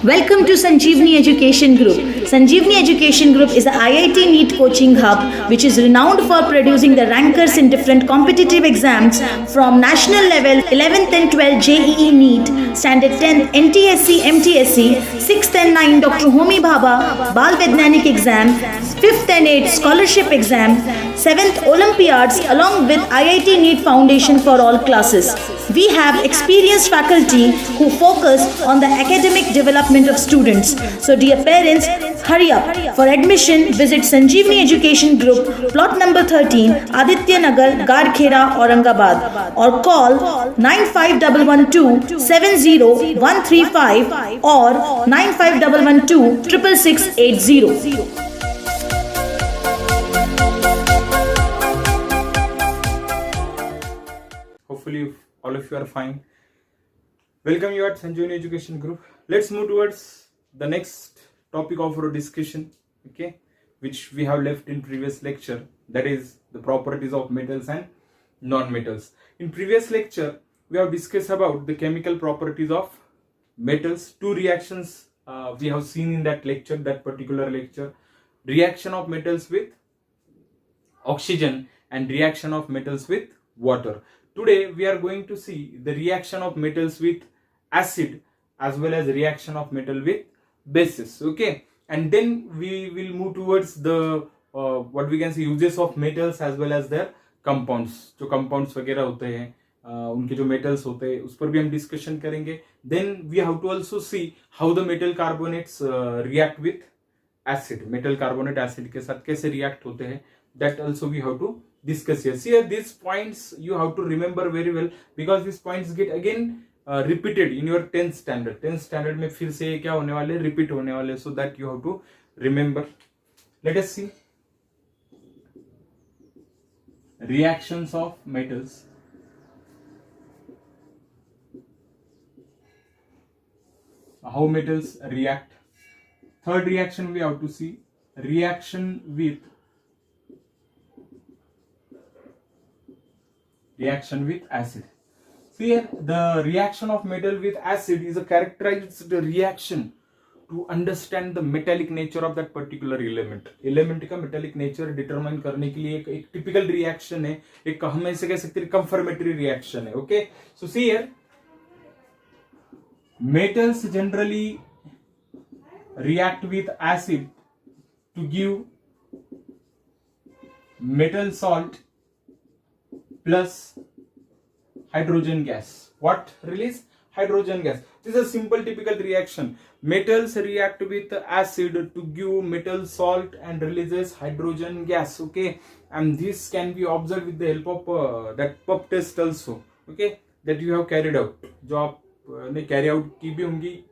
Welcome to Sanjeevani Education Group. Sanjeevani Education Group is a IIT NEET coaching hub which is renowned for producing the rankers in different competitive exams from national level 11th and 12th JEE NEET, Standard 10 NTSC MTSC, 6th and 9 Dr. Homi Bhabha Bal Vaidyanik exam, 5th and 8th scholarship exam, 7th Olympiads along with IIT NEET Foundation for all classes. We have experienced faculty who focus on the academic development of students. So dear parents, hurry up. For admission, visit Sanjeevani Education Group, plot number 13, Aditya Nagar, Garkhera, Aurangabad, or call 95112 70135 or 95112 66680. Hopefully all of you are fine. Welcome you at Sanjeevani Education Group. Let's move towards the next topic of our discussion, okay, which we have left in previous lecture, that is the properties of metals and non-metals. In previous lecture we have discussed about the chemical properties of metals. Two reactions we have seen in that lecture, that particular lecture: reaction of metals with oxygen and reaction of metals with water. Today we are going to see the reaction of metals with acid as well as reaction of metal with bases, okay, and then we will move towards the what we can say uses of metals as well as their compounds. जो compounds वगैरह होते हैं उनके जो metals होते हैं उस पर भी हम discussion करेंगे. Then we have to also see how the metal carbonates react with acid. Metal carbonate acid के साथ कैसे react होते हैं, that also we have to discuss here. See, these points you have to remember very well because these points get again repeated in your 10th standard. 10th standard में फिर से क्या होने वाले, repeat होने वाले, so that you have to remember. Let us see reactions of metals. How metals react. Third reaction we have to see reaction with acid. See here, the reaction of metal with acid is a characterized reaction to understand the metallic nature of that particular element. Element का metallic nature determine करने के लिए एक typical reaction है, एक हम ऐसे कह सकते हैं confirmatory reaction है, okay? So see here, metals generally react with acid to give metal salt plus hydrogen gas. What release? Hydrogen gas. This is a simple typical reaction. Metals react with acid to give metal salt and releases hydrogen gas, okay, and this can be observed with the help of that pub test also, okay, that you have carried out, जो आपने carry out की भी होंगी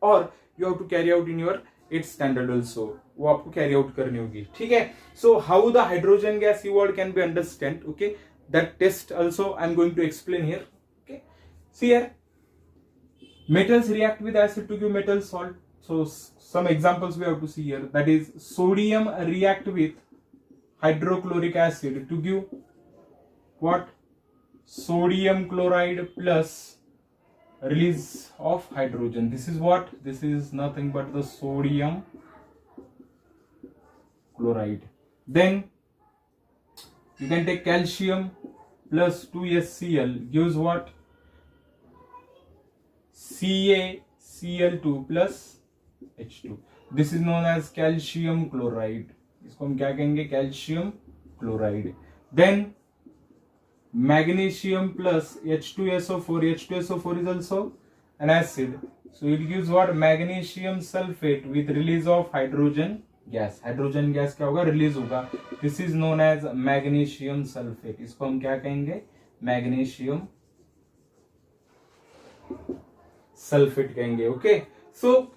और you have to carry out in your 8th standard also, वो आपको carry out करनी होगी, ठीक है. So how the hydrogen gas evolved can be understand, okay, that test also I am going to explain here, okay. See here, metals react with acid to give metal salt. So some examples we have to see here, that is sodium react with hydrochloric acid to give what? Sodium chloride plus release of hydrogen. This is what? This is nothing but the sodium chloride. Then you can take calcium plus 2HCl gives what? CaCl2 plus H2. This is known as calcium chloride. इसको हम क्या कहेंगे? Calcium chloride. Then magnesium plus H2SO4. H2SO4 is also an acid. So it gives what? Magnesium sulfate with release of hydrogen gas. Hydrogen gas क्या होगा? Release होगा. This is known as magnesium sulphate. इसको हम क्या कहेंगे? Magnesium sulphate कहेंगे, okay. So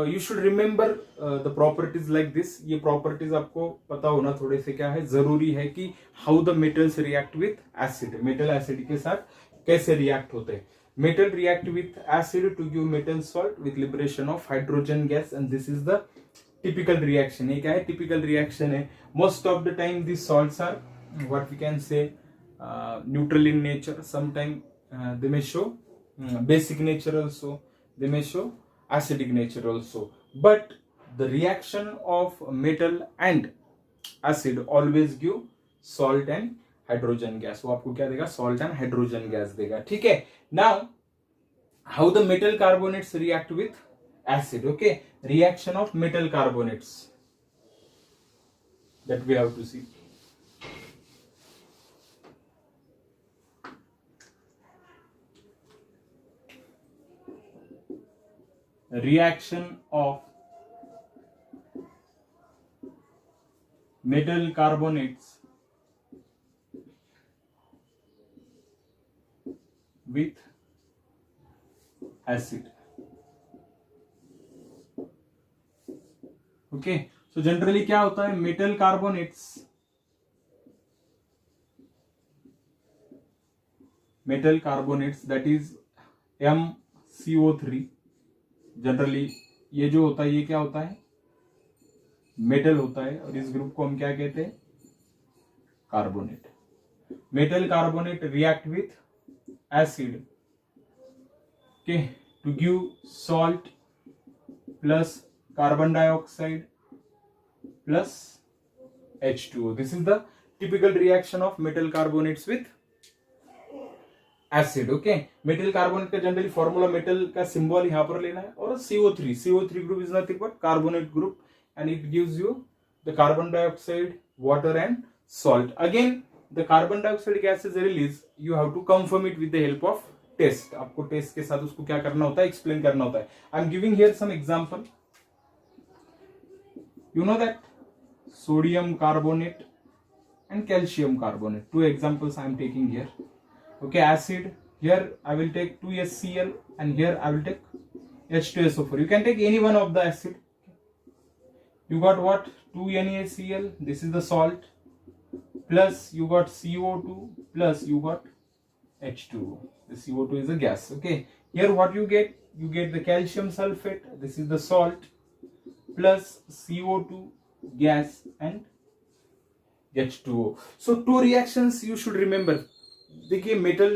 you should remember the properties like this. ये properties आपको पता होना थोड़े से क्या है, जरूरी है कि how the metals react with acid. Metal acid के साथ कैसे रिएक्ट होते हैं. Metal react with acid to give metal salt with liberation of hydrogen gas and this is the typical reaction. ये क्या है? typical reaction है. Most of the time these salts are what we can say neutral in nature. Sometimes they may show basic nature also. They may show acidic nature also, but the reaction of metal and acid always give salt and hydrogen gas. वो आपको क्या देगा? Salt and hydrogen gas देगा. ठीक है. Now how the metal carbonates react with acid? Okay, reaction of metal carbonates that we have to see. Reaction of metal carbonates with acid. Okay, so generally क्या होता है? metal carbonates that is MCO3. Generally ये जो होता है ये क्या होता है? मेटल होता है, और इस ग्रुप को हम क्या कहते हैं? Carbonate. Metal carbonate react with acid, okay, to give salt plus carbon dioxide plus H2O. This is the typical reaction of metal carbonates with acid. Okay, metal carbonate का जनरली फॉर्मूला, मेटल का symbol यहां पर लेना है, और CO3 group is nothing but carbonate group, and it gives you the carbon dioxide, water and salt. Again the carbon dioxide gas is release, you have to confirm it with the help of test. आपको test के साथ उसको क्या करना होता है? Explain करना होता है. I am giving here some example. You know that sodium carbonate and calcium carbonate, two examples I am taking here. Okay, acid, here I will take 2HCl and here I will take H2SO4. You can take any one of the acid. You got what? 2NaCl, this is the salt, plus you got CO2, plus you got H2O. The CO2 is a gas. Okay, here what you get? You get the calcium sulfate, this is the salt, plus CO2 gas and H2O. So two reactions you should remember. देखिए metal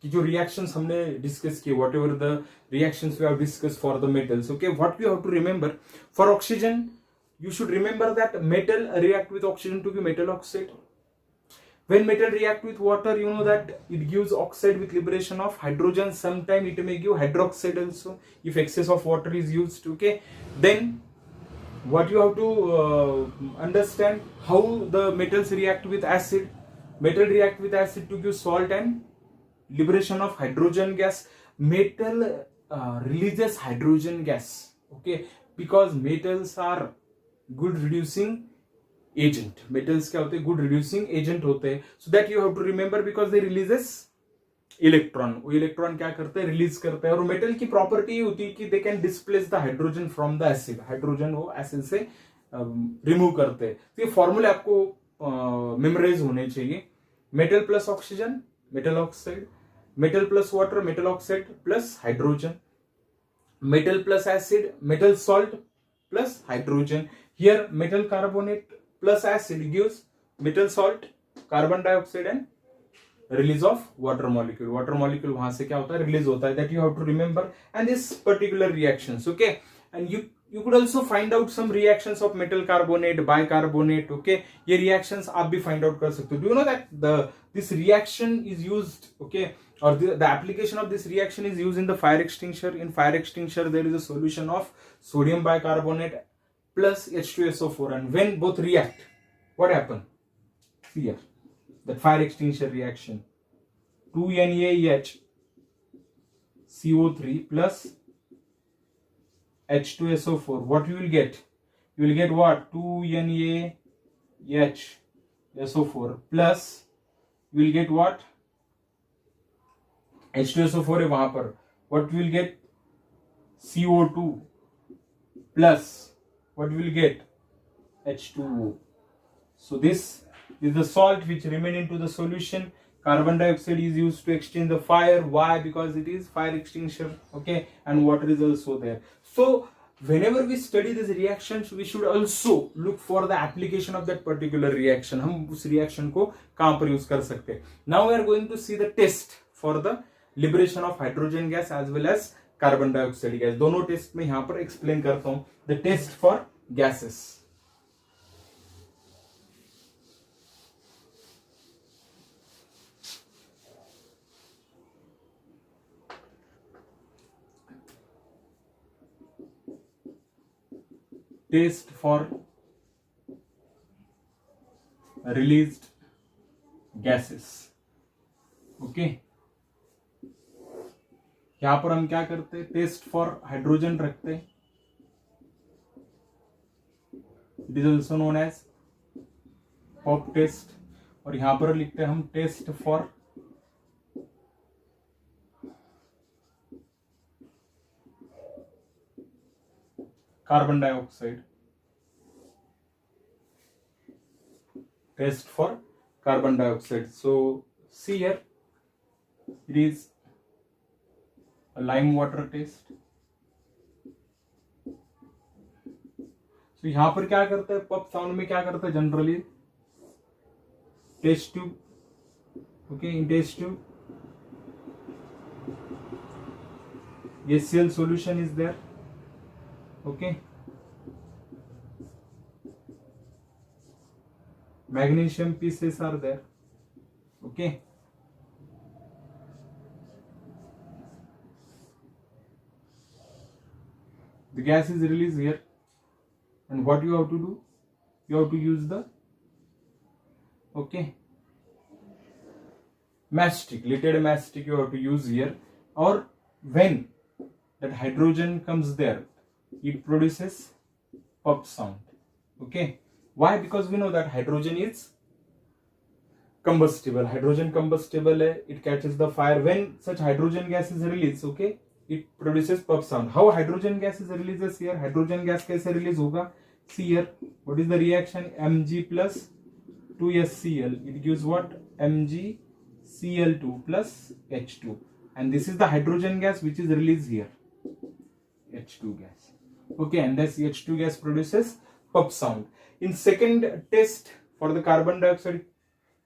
की जो reactions हमने discuss किए, whatever the reactions we have discussed for the metals, okay, what we have to remember for oxygen, you should remember that metal react with oxygen to give metal oxide. When metal react with water, you know that it gives oxide with liberation of hydrogen. Sometime it may give hydroxide also if excess of water is used. Okay, then what you have to understand, how the metals react with acid. Metal react with acid to give salt and liberation of hydrogen gas. Metal releases hydrogen gas. Okay, because metals are good reducing agent. Metals क्या होते हैं? good reducing agent होते हैं. So that you have to remember because they releases electron. वो electron क्या करते हैं? Release करते हैं. और मेटल की प्रॉपर्टी होती है कि they can displace the hydrogen from the acid. Hydrogen वो एसिड से रिमूव करते हैं. तो ये फॉर्मूले आपको मेमोराइज होने चाहिए. Metal plus oxygen, metal oxide. Metal plus water, metal oxide plus hydrogen. Metal plus acid, metal salt plus hydrogen. Here metal carbonate plus acid gives metal salt, carbon dioxide and release of water molecule. Water molecule वहां से क्या होता है? Release होता है. That you have to remember. And this particular reactions, okay. And you could also find out some reactions of metal carbonate, bicarbonate. Okay, ये reactions आप भी find out कर सकते हो. Do you know that this reaction is used, okay, or the application of this reaction is used in the fire extinguisher. In fire extinguisher there is a solution of sodium bicarbonate plus H2SO4, and when both react, what happen? See here, that fire extinguisher reaction, 2NaH CO3 plus H2SO4, what you will get? You will get what? 2NaH SO4 plus you will get what? H2SO4 है वहां पर. What you will get? CO2 plus what you will get? H2O. So this is the salt which remain into the solution. Carbon dioxide is used to extinguish the fire. Why? Because it is fire extinguisher. Okay, and water is also there. So whenever we study these reactions, we should also look for the application of that particular reaction. हम उस reaction को कहाँ पर use कर सकते हैं? Now we are going to see the test for the liberation of hydrogen gas as well as carbon dioxide gas. दोनों test में यहां पर एक्सप्लेन करता हूं। The test for gases, test for released gases. Okay, यहां पर हम क्या करते हैं, टेस्ट फॉर हाइड्रोजन रखते हैं, it is also known as pop test. और यहां पर लिखते हैं हम test for carbon dioxide, test for carbon dioxide. So see here, it is a lime water test. So यहां पर क्या करता है, पप साउंड में क्या करता है generally, test tube, okay, in test tube HCl solution is there, okay, magnesium pieces are there, okay, the gas is released here, and what you have to do, you have to use the, okay, matchstick, lighted matchstick you have to use here. Or when that hydrogen comes there, it produces pop sound, okay. Why? Because we know that hydrogen is combustible. Hydrogen combustible है, it catches the fire. When such hydrogen gas is released, okay, it produces puff sound. How hydrogen gas is released here? Hydrogen gas कैसे release होगा? See here, what is the reaction? Mg plus 2HCl. It gives what? MgCl2 plus H2. And this is the hydrogen gas which is released here. H2 gas. Okay, and this H2 gas produces puff sound. In second test for the carbon dioxide,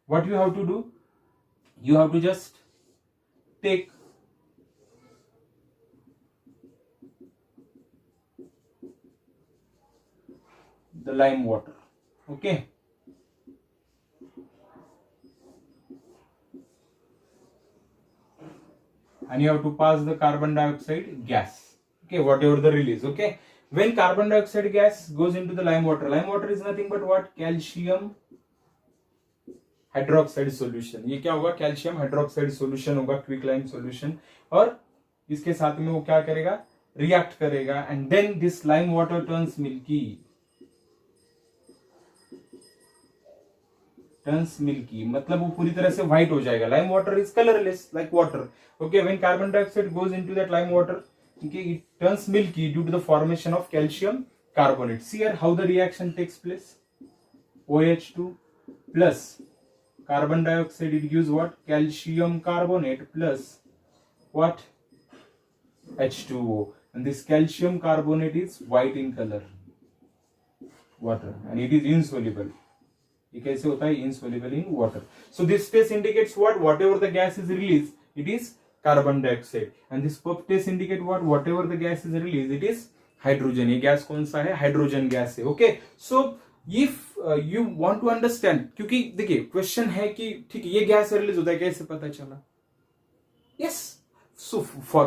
what you have to do? You have to just take the lime water, okay, and you have to pass the carbon dioxide gas, okay, whatever the release, okay. When carbon dioxide gas goes into the lime water is nothing but what? Calcium hydroxide solution. ये क्या होगा? Calcium hydroxide solution होगा, quick lime solution. और इसके साथ में वो क्या करेगा? रिएक्ट करेगा, and then this lime water turns milky. मतलब वो पूरी तरह से व्हाइट हो जाएगा. Lime water is colourless like water. Okay, when carbon dioxide goes into that lime water, okay, it turns milky due to the formation of calcium carbonate. See here how the reaction takes place. OH2 plus carbon dioxide, it gives what? Calcium carbonate plus what? H2O. And this calcium carbonate is white in color, water, and it is insoluble. ये कैसे होता है? Insoluble in water. So this test indicates what? Whatever the gas is released, it is carbon dioxide. And this puff test indicate what? Whatever the gas is released, it is hydrogen. ये गैस कौन सा है? Hydrogen gas है. Okay, so if you want to understand, क्योंकि देखिए question है कि ठीक है ये गैस रिलीज होता है, कैसे पता चला? Yes, so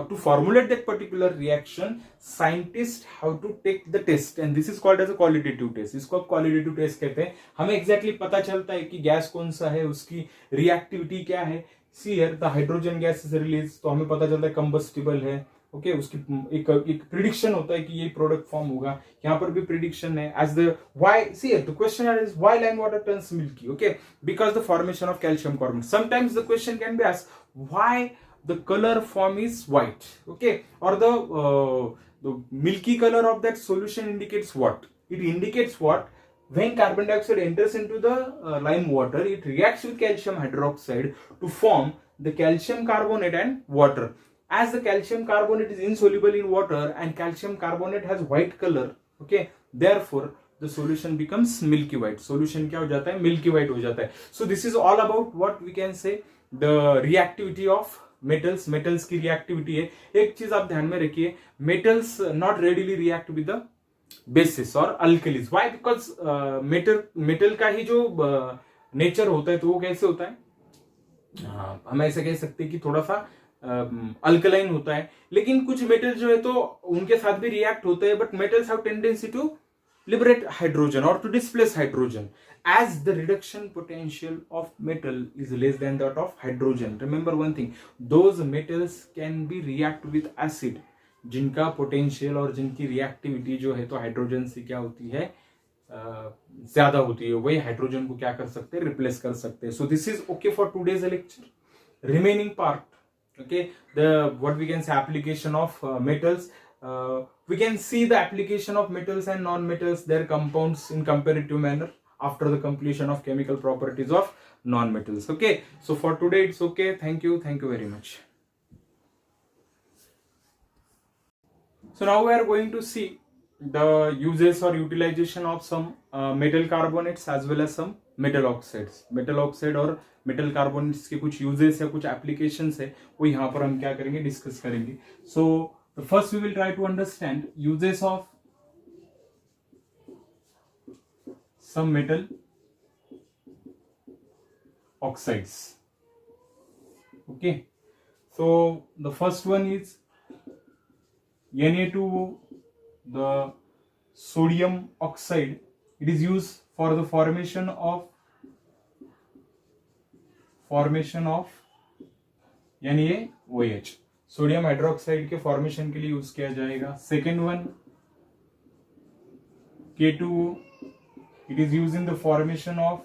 to formulate that particular reaction, scientists have to take the test, and this is called as a qualitative test. इसको आप qualitative test कहते हैं. हमें exactly पता चलता है कि गैस कौन सा है, उसकी रिएक्टिविटी क्या है. See here, the hydrogen gas is released, तो हमें पता चलता है combustible है. ओके, उसकी एक प्रिडिक्शन होता है कि ये प्रोडक्ट फॉर्म होगा. यहाँ पर भी प्रिडिक्शन है. As the why, see here the question is why lime water turns milky. Okay, because the formation of calcium carbonate. Sometimes the question can be asked why the color form is white, okay, or the milky color of that solution indicates what? It indicates what? When carbon dioxide enters into the lime water, it reacts with calcium hydroxide to form the calcium carbonate and water. As the calcium carbonate is insoluble in water and calcium carbonate has white color, okay, therefore the solution becomes milky white. Solution क्या हो जाता है? Milky white हो जाता है. So this is all about what we can say the reactivity of metals की reactivity है। एक चीज आप ध्यान में रखिए, metals not readily react with the basis और अल्कलीज। व्हाई? बिकॉज मेटल का ही जो नेचर होता है तो वो कैसे होता है, हम ऐसे कह सकते हैं कि थोड़ा सा अल्कलाइन होता है। लेकिन कुछ मेटल जो है तो उनके साथ भी रिएक्ट होते हैं, but metals have tendency to liberate hydrogen or to displace hydrogen as the reduction potential of metal is less than that of hydrogen. Remember one thing, those metals can be react with acid जिनका potential और जिनकी reactivity जो है तो hydrogen से क्या होती है, ज्यादा होती है, वही हाइड्रोजन को क्या कर सकते हैं, रिप्लेस कर सकते हैं। So this is okay for today's lecture. Remaining part, okay, the what we can say application of metals, we can see the application of metals and non-metals, their compounds in comparative manner after the completion of chemical properties of non-metals. Okay, so for today it's okay. Thank you very much. So now we are going to see the uses or utilization of some metal carbonates as well as some metal oxides. metal oxide और metal carbonates के कुछ uses है, कुछ applications है, वो यहाँ पर हम क्या करेंगे, डिस्कस करेंगे। So first we will try to understand uses of some metal oxides. Okay, so the first one is Na2O, the sodium oxide. It is used for the formation of NaOH, sodium hydroxide के formation के लिए use किया जाएगा। Second one K2O, it is used in the formation of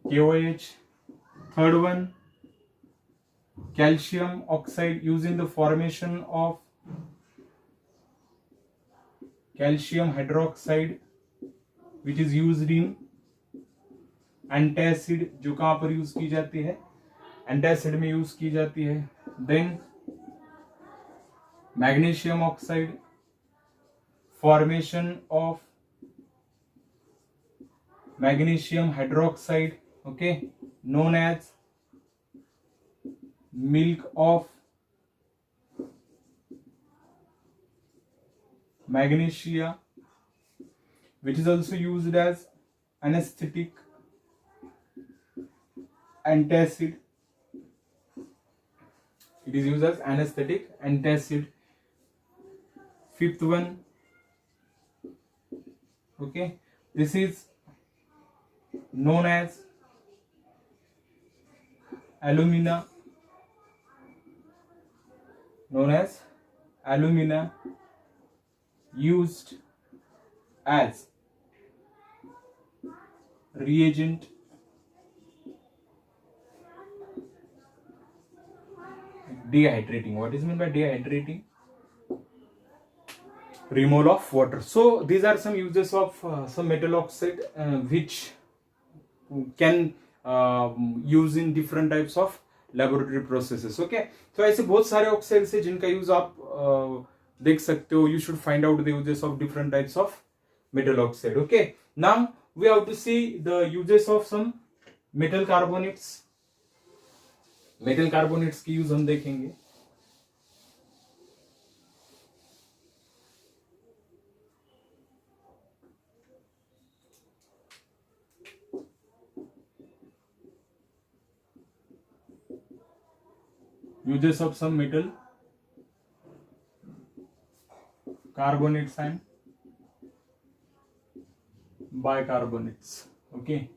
KOH. Third one, calcium oxide, used in the formation of calcium hydroxide, which is used in antacid, जो कहां पर use की जाती है, एंटासिड में यूज की जाती है। Then magnesium oxide, formation of magnesium hydroxide, okay, known as milk of magnesia, which is also used as anesthetic, antacid. It is used as anesthetic, antacid. Fifth one, okay, this is known as alumina, used as reagent dehydrating. What is meant by dehydrating? Removal of water. So these are some uses of some metal oxide which can use in different types of laboratory processes. Okay, so ऐसे बहुत सारे oxides है जिनका use आप देख सकते हो. You should find out the uses of different types of metal oxide. Okay, now we have to see the uses of some metal carbonates. Metal carbonates की यूज हम देखेंगे. Uses of some metal carbonates and bicarbonates. Okay.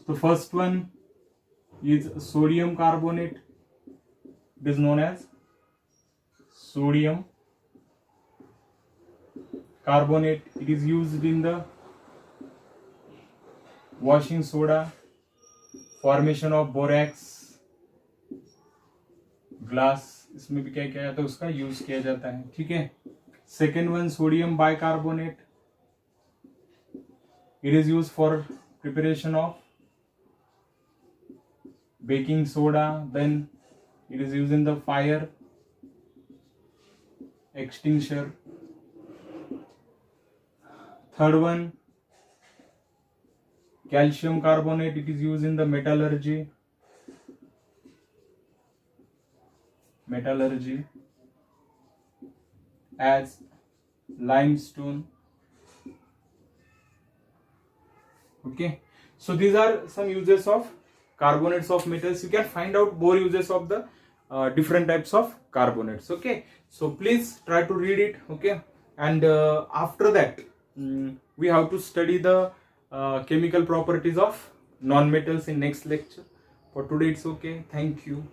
The first one is sodium carbonate. It is known as sodium carbonate. It is used in the washing soda, formation of borax, glass, इसमें भी क्या किया जाता है, उसका use किया जाता है. ठीक है. Second one sodium bicarbonate. It is use for preparation of baking soda. Then it is use in the fire extinguisher. Third one Calcium carbonate, it is used in the metallurgy. As limestone. Okay, so these are some uses of carbonates of metals. You can find out more uses of the different types of carbonates. Okay, so please try to read it. Okay, and after that we have to study the chemical properties of non-metals in next lecture. For today it's okay. Thank you.